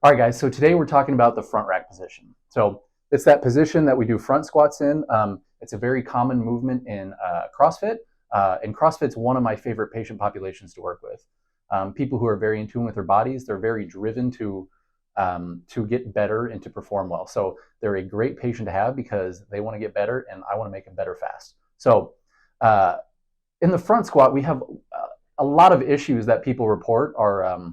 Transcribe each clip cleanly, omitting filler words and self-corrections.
All right, guys, so today we're talking about the front rack position. So it's that position that we do front squats in. It's a very common movement in CrossFit. And CrossFit's one of my favorite patient populations to work with. People who are very in tune with their bodies, they're very driven to get better and to perform well. So they're a great patient to have because they want to get better and I want to make them better fast. So in the front squat, we have a lot of issues that people report are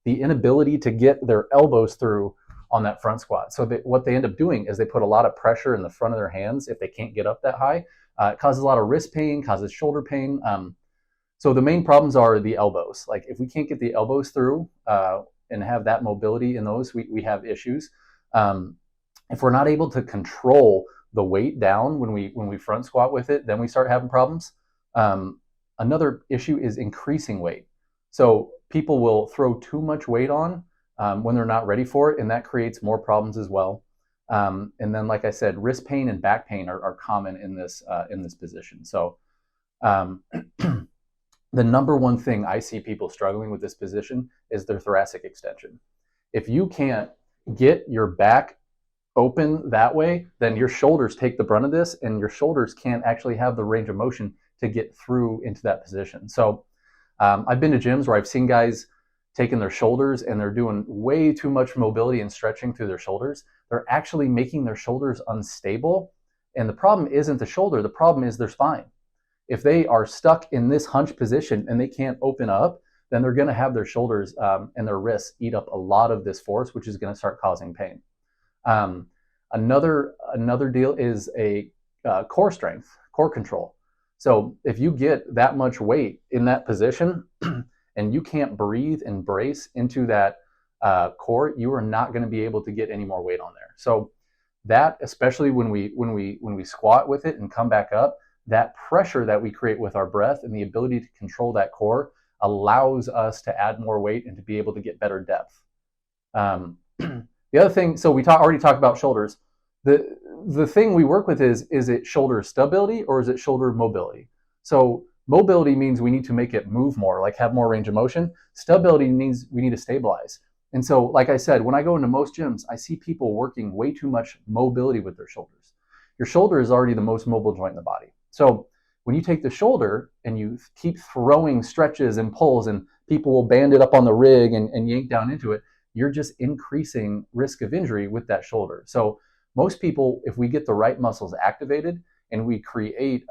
the inability to get their elbows through on that front squat. So what they end up doing is they put a lot of pressure in the front of their hands if they can't get up that high. It causes a lot of wrist pain, causes shoulder pain. So the main problems are the elbows. Like if we can't get the elbows through and have that mobility in those, we have issues. If we're not able to control the weight down when we front squat with it, then we start having problems. Another issue is increasing weight. So people will throw too much weight on when they're not ready for it, and that creates more problems as well. And then, like I said, wrist pain and back pain are common in this position. So the number one thing I see people struggling with this position is their thoracic extension. If you can't get your back open that way, then your shoulders take the brunt of this, and your shoulders can't actually have the range of motion to get through into that position. So I've been to gyms where I've seen guys taking their shoulders and they're doing way too much mobility and stretching through their shoulders. They're actually making their shoulders unstable. And the problem isn't the shoulder, the problem is their spine. If they are stuck in this hunch position and they can't open up, then they're going to have their shoulders and their wrists eat up a lot of this force, which is going to start causing pain. Another deal is a core strength, core control. So if you get that much weight in that position and you can't breathe and brace into that core, you are not going to be able to get any more weight on there. So that, especially when we squat with it and come back up, that pressure that we create with our breath and the ability to control that core allows us to add more weight and to be able to get better depth. The other thing, so we already talked about shoulders. The thing we work with is it shoulder stability or is it shoulder mobility? So mobility means we need to make it move more, like have more range of motion. Stability means we need to stabilize. And so, like I said, when I go into most gyms, I see people working way too much mobility with their shoulders. Your shoulder is already the most mobile joint in the body. So when you take the shoulder and you keep throwing stretches and pulls and people will band it up on the rig and yank down into it, you're just increasing risk of injury with that shoulder. So most people, if we get the right muscles activated and we create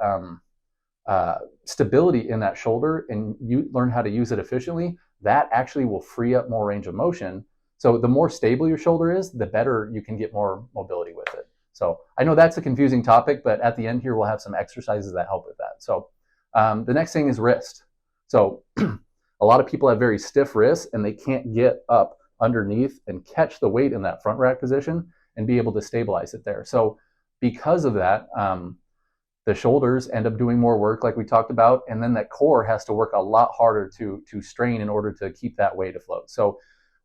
stability in that shoulder and you learn how to use it efficiently, that actually will free up more range of motion. So the more stable your shoulder is, the better you can get more mobility with it. So I know that's a confusing topic, but at the end here, we'll have some exercises that help with that. So the next thing is wrist. So a lot of people have very stiff wrists and they can't get up underneath and catch the weight in that front rack position and be able to stabilize it there. So because of that, the shoulders end up doing more work like we talked about, and then that core has to work a lot harder to strain in order to keep that weight afloat. So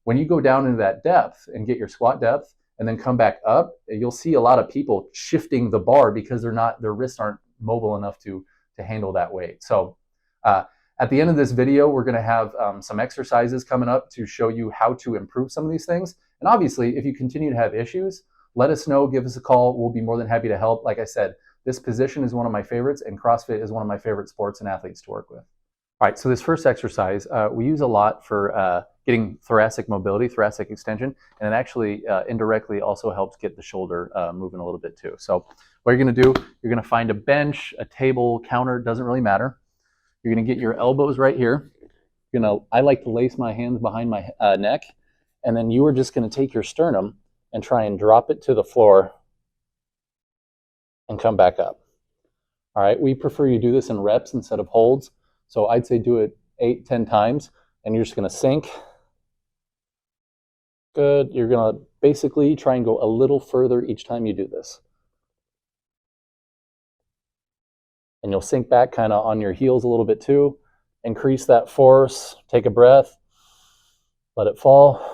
when you go down into that depth and get your squat depth and then come back up, you'll see a lot of people shifting the bar because their wrists aren't mobile enough to handle that weight. So at the end of this video, we're going to have some exercises coming up to show you how to improve some of these things. And obviously, if you continue to have issues, let us know, give us a call. We'll be more than happy to help. Like I said, this position is one of my favorites, and CrossFit is one of my favorite sports and athletes to work with. All right, so this first exercise, we use a lot for getting thoracic mobility, thoracic extension, and it actually indirectly also helps get the shoulder moving a little bit too. So what you're going to do, you're going to find a bench, a table, counter, doesn't really matter. You're going to get your elbows right here. I like to lace my hands behind my neck, and then you are just going to take your sternum and try and drop it to the floor and come back up. All right, we prefer you do this in reps instead of holds. So I'd say do it 8-10 times, and you're just going to sink. Good. You're going to basically try and go a little further each time you do this. And you'll sink back kind of on your heels a little bit too. Increase that force. Take a breath. Let it fall.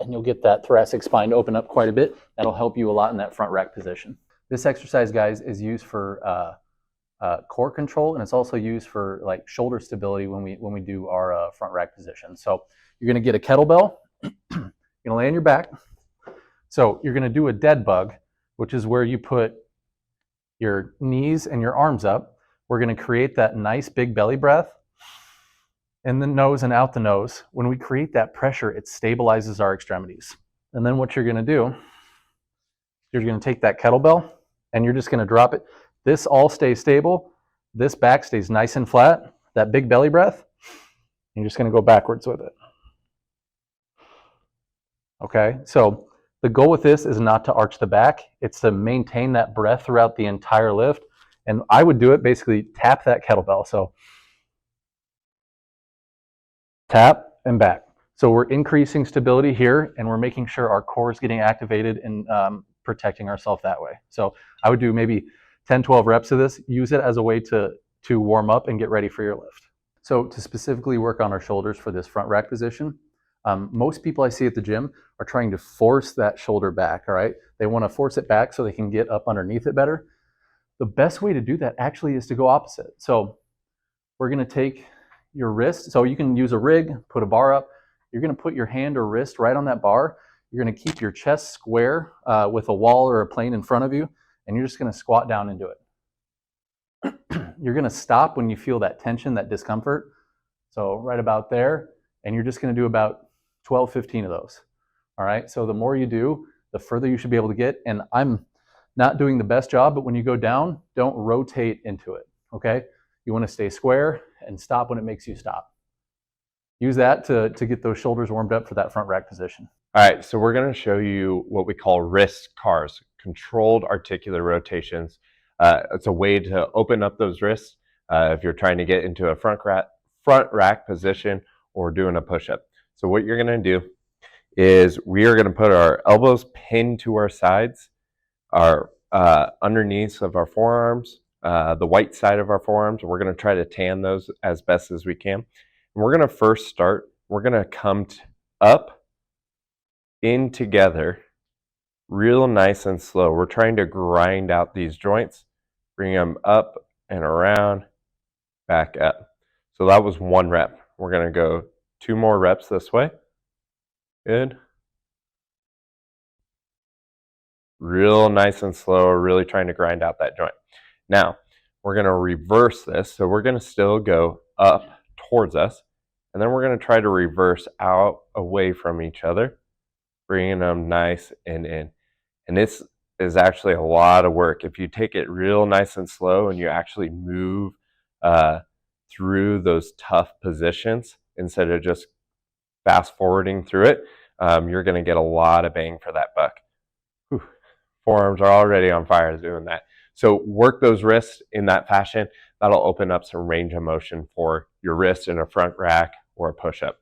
And you'll get that thoracic spine to open up quite a bit. That'll help you a lot in that front rack position. This exercise, guys, is used for core control, and it's also used for like shoulder stability when we do our front rack position. So you're going to get a kettlebell You're gonna lay on your back. So you're gonna do a dead bug, which is where you put your knees and your arms up. We're gonna create that nice big belly breath in the nose and out the nose. When we create that pressure, it stabilizes our extremities. And then what you're gonna do, you're gonna take that kettlebell and you're just gonna drop it. This all stays stable. This back stays nice and flat. That big belly breath, you're just gonna go backwards with it. Okay, so the goal with this is not to arch the back. It's to maintain that breath throughout the entire lift. And I would do it basically tap that kettlebell. So tap and back. So we're increasing stability here and we're making sure our core is getting activated and protecting ourselves that way. So I would do maybe 10, 12 reps of this. Use it as a way to warm up and get ready for your lift. So to specifically work on our shoulders for this front rack position, most people I see at the gym are trying to force that shoulder back, all right? They want to force it back so they can get up underneath it better. The best way to do that actually is to go opposite. So we're going to take your wrist. So you can use a rig, put a bar up. You're going to put your hand or wrist right on that bar. You're going to keep your chest square with a wall or a plane in front of you, and you're just going to squat down into it. You're going to stop when you feel that tension, that discomfort. So right about there, and you're just going to do about 12, 15 of those. All right, so the more you do, the further you should be able to get. And I'm not doing the best job, but when you go down, don't rotate into it, okay? You want to stay square and stop when it makes you stop. Use that to get those shoulders warmed up for that front rack position. All right, so we're going to show you what we call wrist CARs, controlled articular rotations. It's a way to open up those wrists if you're trying to get into a front rack position or doing a push-up. So what you're going to do is we are going to put our elbows pinned to our sides, our underneath of our forearms, the white side of our forearms. We're going to try to tan those as best as we can. And we're going to first start, we're going to come up, in together, real nice and slow. We're trying to grind out these joints, bring them up and around, back up. So that was one rep. We're going to go 2 more reps this way. Good. Real nice and slow, really trying to grind out that joint. Now, we're going to reverse this. So we're going to still go up towards us, and then we're going to try to reverse out away from each other, bringing them nice and in. And this is actually a lot of work. If you take it real nice and slow and you actually move through those tough positions instead of just fast forwarding through it, you're going to get a lot of bang for that buck. Whew. Forearms are already on fire doing that. So work those wrists in that fashion. That'll open up some range of motion for your wrist in a front rack or a push-up.